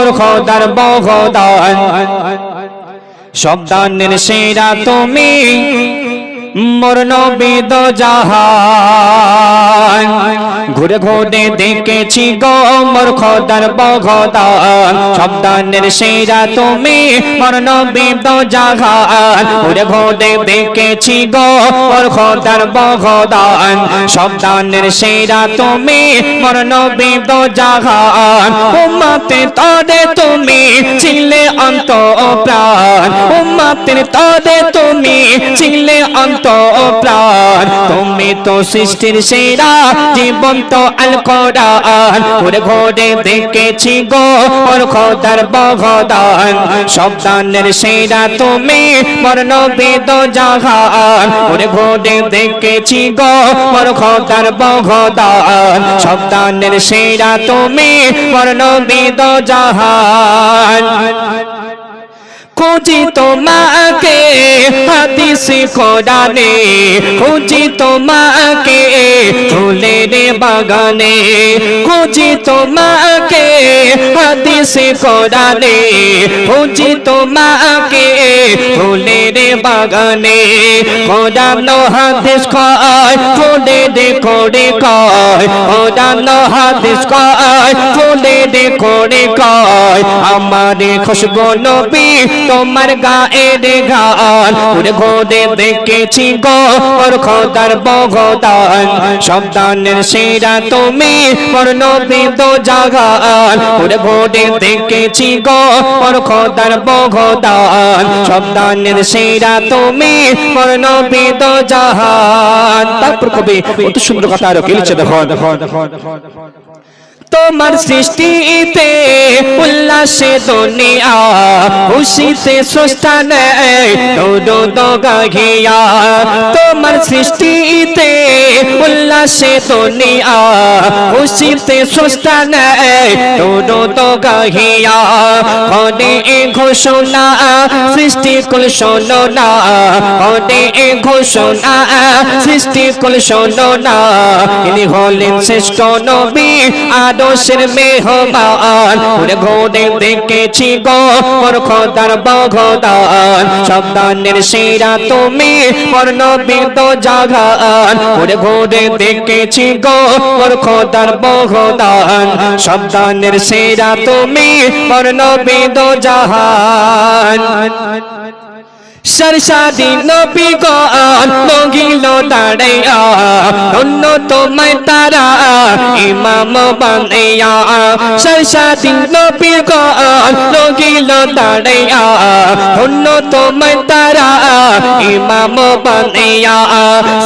মোর খোদার বগদান সব দানের সেরা তুমি মোর নবী দো জাহান ঘুরে ঘুরে দেখেছি গো মোর খোদার বগদান সব দানের সেরা তুমি মোর নবী দো জাহান ঘুরে ঘুরে দেখেছি গো মোর খোদার বগদান সব দানের সেরা তুমি মোর নবী দো জাহান উম্মতের তরে তুমি ছিলে অন্ত প্রাণ উম্মতের তরে তুমি ছিলে অন্ত প্রাণ তুমি তো সৃষ্টির সেরা জীবন্ত আল কোরআন ঘুরে ঘুরে দেখেছি গো মোর খোদার বগদান সব দানের সেরা তুমি মোর নবী দো জাহান ঘুরে ঘুরে দেখেছি গো মোর খোদার বগদান সব দানের সেরা তুমি মোর নবী দো জাহান খুঁজি তোমাকে হাদিস কোরআনে খুঁজি তোমাকে ফুলের বাগানে খুঁজি তোমাকে হাদিস কোরআনে খুঁজি তোমাকে ফুলের বাগানে কোরআন হাদিস কয় ফুলের কোরে কয় কোরআন হাদিস কয় ফুলের কোরে কয় আমার খুশবু নবী তোমার গায়ের গান ঘুরে ঘুরে দেখেছি গো মোর খোদার বগদান সব দানের সেরা তুমি মোর নবী দো জাহান ঘুরে ঘুরে দেখেছি গো মোর খোদার বগদান সব দানের সেরা তুমি মোর নবী দো জাহান তারপর কবি অত সুন্দর কথা আরো লিখছে দেখো তোমার সৃষ্টিতে উল্লাসে দুনিয়া খুশিতে স্রষ্টা নেই দো দো গাহিয়া তোমার সৃষ্টিতে উল্লাসে দুনিয়া খুশিতে স্রষ্টা নেই দো দো গাহিয়া খোদে ঘোষণা সৃষ্টি কুল শোনো না খোদে ঘোষণা সৃষ্টি কুল শোনো না ইনি হলেন শ্রেষ্ঠ নবী আদর্শের মেহমান ঘুরে ঘুরে দেখেছি গো মোর খোদার বগদান সব দানের সেরা তুমি মোর নবী দো জাহান ঘুরে ঘুরে দেখেছি গো মোর খোদার বগদান সব দানের সেরা তুমি মোর নবী দো জাহান सरसादी नबी गान मोगिलो दाड़ैया धन्नो तुम्हें तारा इमाम बनेया सरसादी नबी गान मोगिलो दाड़ैया धन्नो तुम्हें तारा इमाम बनेया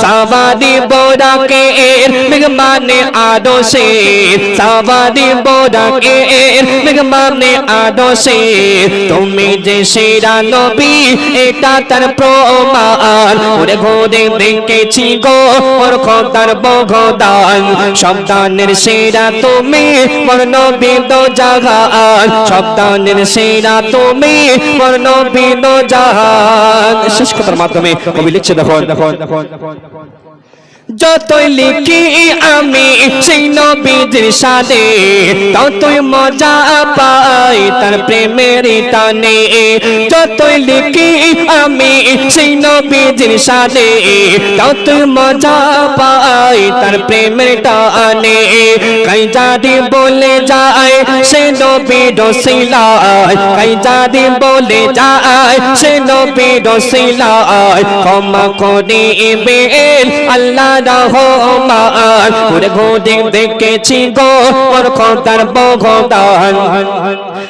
सावादी बोरा के मेहमाने आदो से सावादी बोरा के मेहमाने आदो से तुम्हें जे शेरा नबी एटा তার প্রমাণ ঘুরে ঘুরে দেখেছি গো মোর খোদার বগদান সব দানের সেরা তুমি মোর নবী দো জাহান সব দানের সেরা তুমি মোর নবী দো জাহান শেষ কথার মাধ্যমে কবি লিখছে দেখো যতই লিখি আমি সেই নবীর সাথে ততই মজা পাই তার প্রেমের টানে যতই লিখি আমি সেই নবীর সাথে ততই মজা পাই তার প্রেমের টানে কাই জাদি বলে যায় সে নবী রসিলায় কাই জাদি বলে যায় সে নবী রসিলায় ক্ষমা করিবেন আল্লাহ রহমান ঘুরে ঘুরে দেখেছি গো মোর খোদার বগদান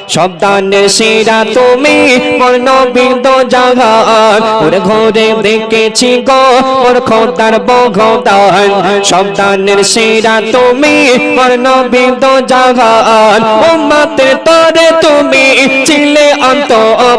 সব দানের সেরা তুমি মোর নবী দো জাহান ঘুরে ঘুরে দেখেছি গো মোর খোদার বগদান সব দানের সেরা তুমি মোর নবী দো জাহান উম্মতের তরে তুমি ছিলে অন্ত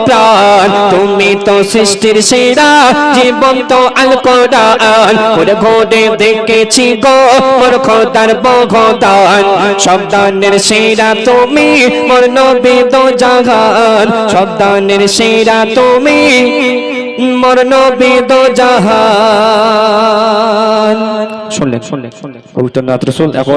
প্রাণ তুমি তো সৃষ্টির সেরা জীবন্ত আল কোরআন ঘুরে ঘুরে দেখেছি গো মোর খোদার বগদান সব দানের সেরা তুমি মোর নবী দো জাহান সব দানের সেরা তুমি মোর নবী দো জাহান শুনলেন পবিত্র নাত রাসূল এখন